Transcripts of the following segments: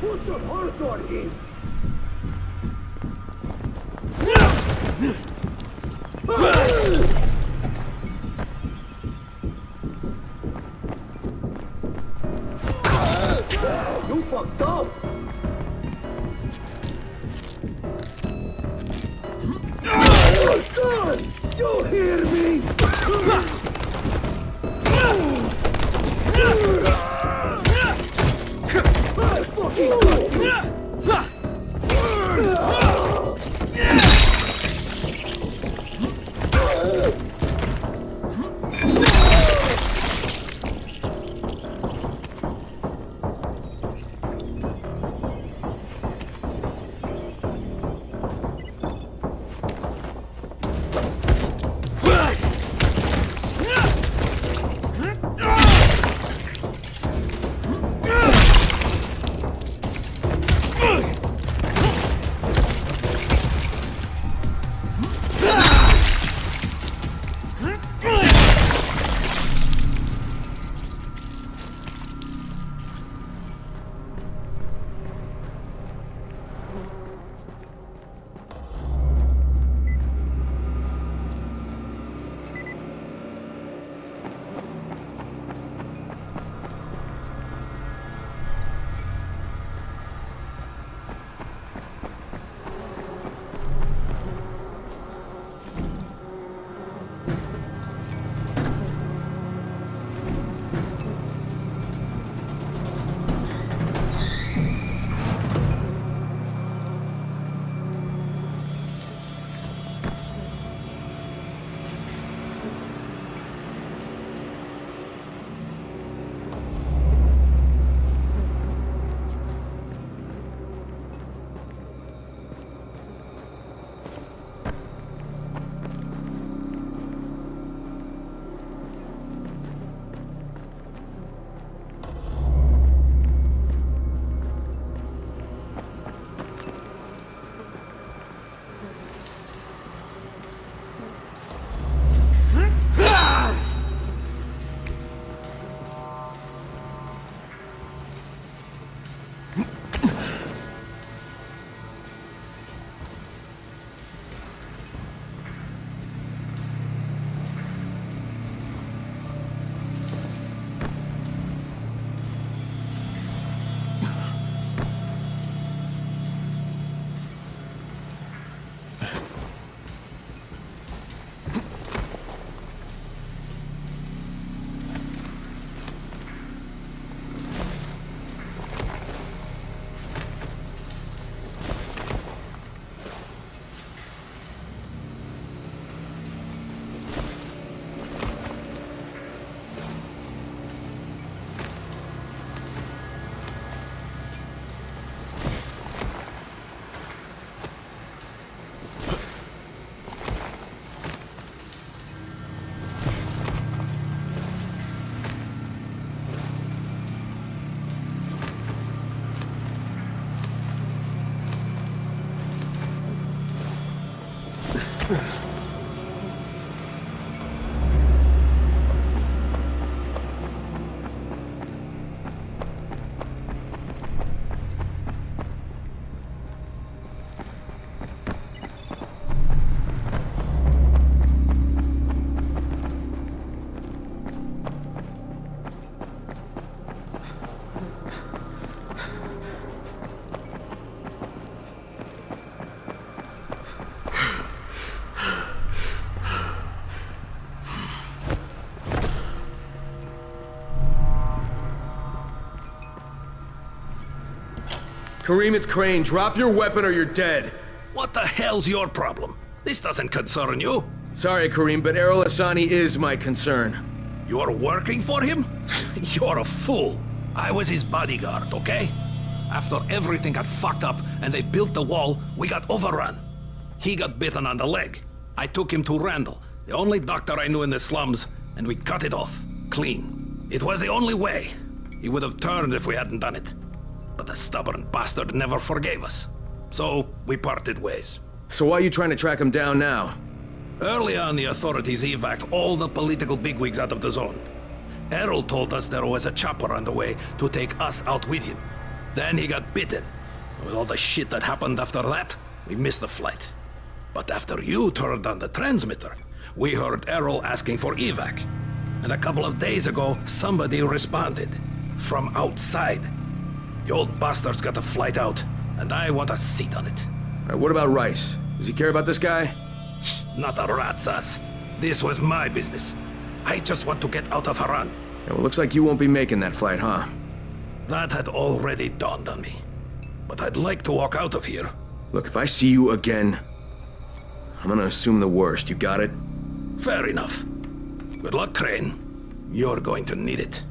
Put some heart on him! You fucked up! Oh God! You hear me? I fucking got you! Kareem, it's Crane. Drop your weapon or you're dead. What the hell's your problem? This doesn't concern you. Sorry, Kareem, but Errol Hassani is my concern. You're working for him? You're a fool. I was his bodyguard, okay? After everything got fucked up and they built the wall, we got overrun. He got bitten on the leg. I took him to Randall, the only doctor I knew in the slums, and we cut it off. Clean. It was the only way. He would have turned if we hadn't done it. But the stubborn bastard never forgave us. So, we parted ways. So why are you trying to track him down now? Early on, the authorities evac'd all the political bigwigs out of the zone. Errol told us there was a chopper on the way to take us out with him. Then he got bitten. With all the shit that happened after that, we missed the flight. But after you turned on the transmitter, we heard Errol asking for evac. And a couple of days ago, somebody responded. From outside. The old bastard's got a flight out, and I want a seat on it. What about Rice? Does he care about this guy? Not a rat's ass. This was my business. I just want to get out of Haran. Yeah, well, looks like you won't be making that flight, huh? That had already dawned on me. But I'd like to walk out of here. Look, if I see you again, I'm gonna assume the worst. You got it? Fair enough. Good luck, Crane. You're going to need it.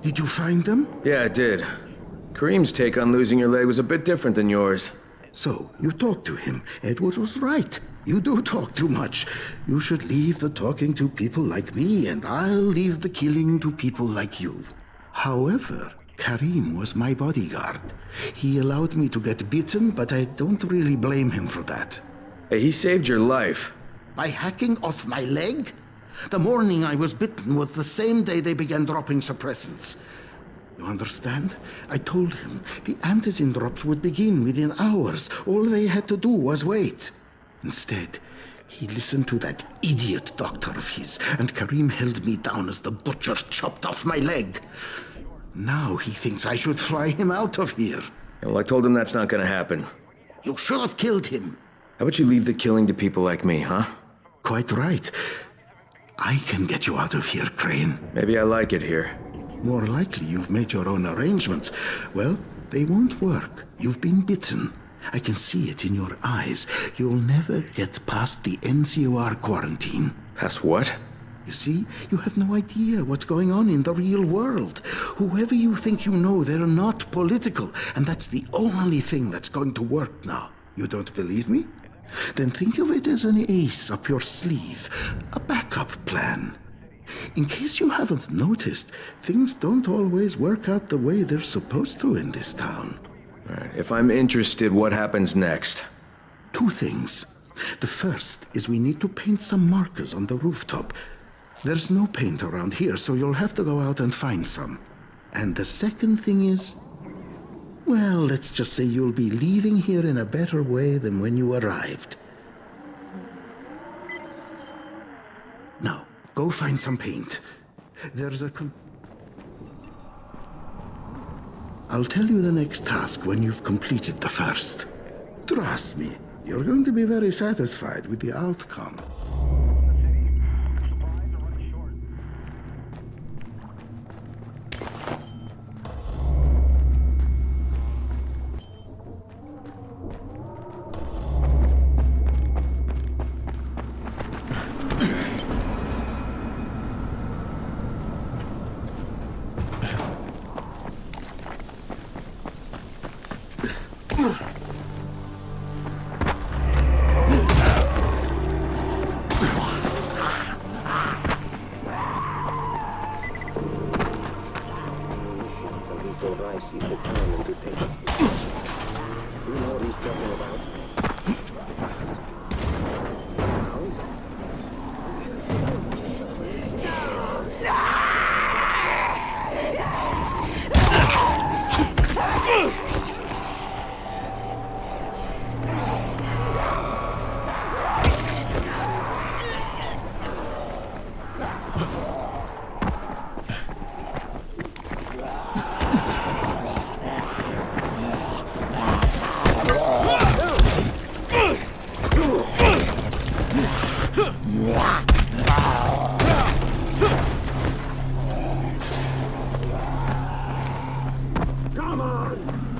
Did you find them? Yeah, I did. Kareem's take on losing your leg was a bit different than yours. So, you talked to him. Edward was right. You do talk too much. You should leave the talking to people like me, and I'll leave the killing to people like you. However, Kareem was my bodyguard. He allowed me to get bitten, but I don't really blame him for that. Hey, he saved your life. By hacking off my leg? The morning I was bitten was the same day they began dropping suppressants. You understand? I told him the antizin drops would begin within hours. All they had to do was wait. Instead, he listened to that idiot doctor of his, and Kareem held me down as the butcher chopped off my leg. Now he thinks I should fly him out of here. Well, I told him that's not gonna happen. You should have killed him. How about you leave the killing to people like me, huh? Quite right. I can get you out of here, Crane. Maybe I like it here. More likely you've made your own arrangements. Well, they won't work. You've been bitten. I can see it in your eyes. You'll never get past the NCOR quarantine. Past what? You see, you have no idea what's going on in the real world. Whoever you think you know, they're not political, and that's the only thing that's going to work now. You don't believe me? Then think of it as an ace up your sleeve, a backup plan. In case you haven't noticed, things don't always work out the way they're supposed to in this town. All right, if I'm interested, what happens next? Two things. The first is we need to paint some markers on the rooftop. There's no paint around here, so you'll have to go out and find some. And the second thing is, well, let's just say you'll be leaving here in a better way than when you arrived. Now, go find some paint. There's a I'll tell you the next task when you've completed the first. Trust me, you're going to be very satisfied with the outcome. So rice is the time to take it. Do you know what he's talking about? House? Come on!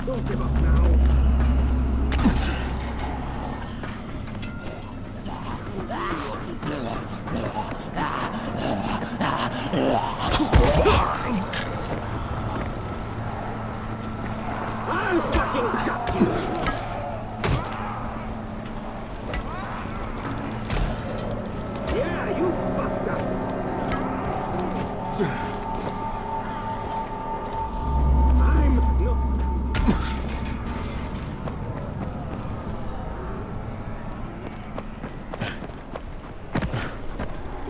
Don't give up now! I'll fucking cut you! Yeah, you fucked up! I'm no...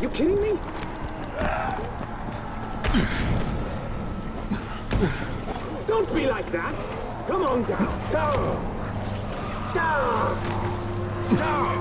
You kidding me? Don't be like that! Come on down! Down! Down! Down!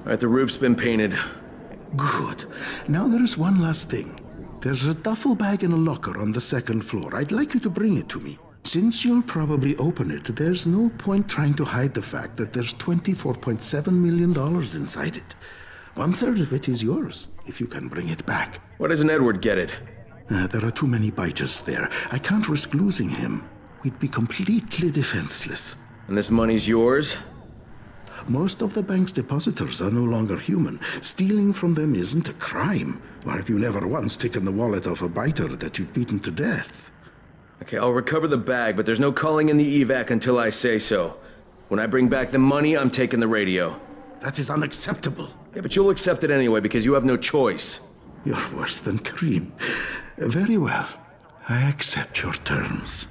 Alright, the roof's been painted. Good. Now there is one last thing. There's a duffel bag in a locker on the second floor. I'd like you to bring it to me. Since you'll probably open it, there's no point trying to hide the fact that there's $24.7 million inside it. 1/3 of it is yours, if you can bring it back. Why doesn't Edward get it? There are too many biters there. I can't risk losing him. We'd be completely defenseless. And this money's yours? Most of the bank's depositors are no longer human. Stealing from them isn't a crime. Or have you never once taken the wallet of a biter that you've beaten to death? Okay, I'll recover the bag, but there's no calling in the evac until I say so. When I bring back the money, I'm taking the radio. That is unacceptable. Yeah, but you'll accept it anyway because you have no choice. You're worse than Kareem. Very well. I accept your terms.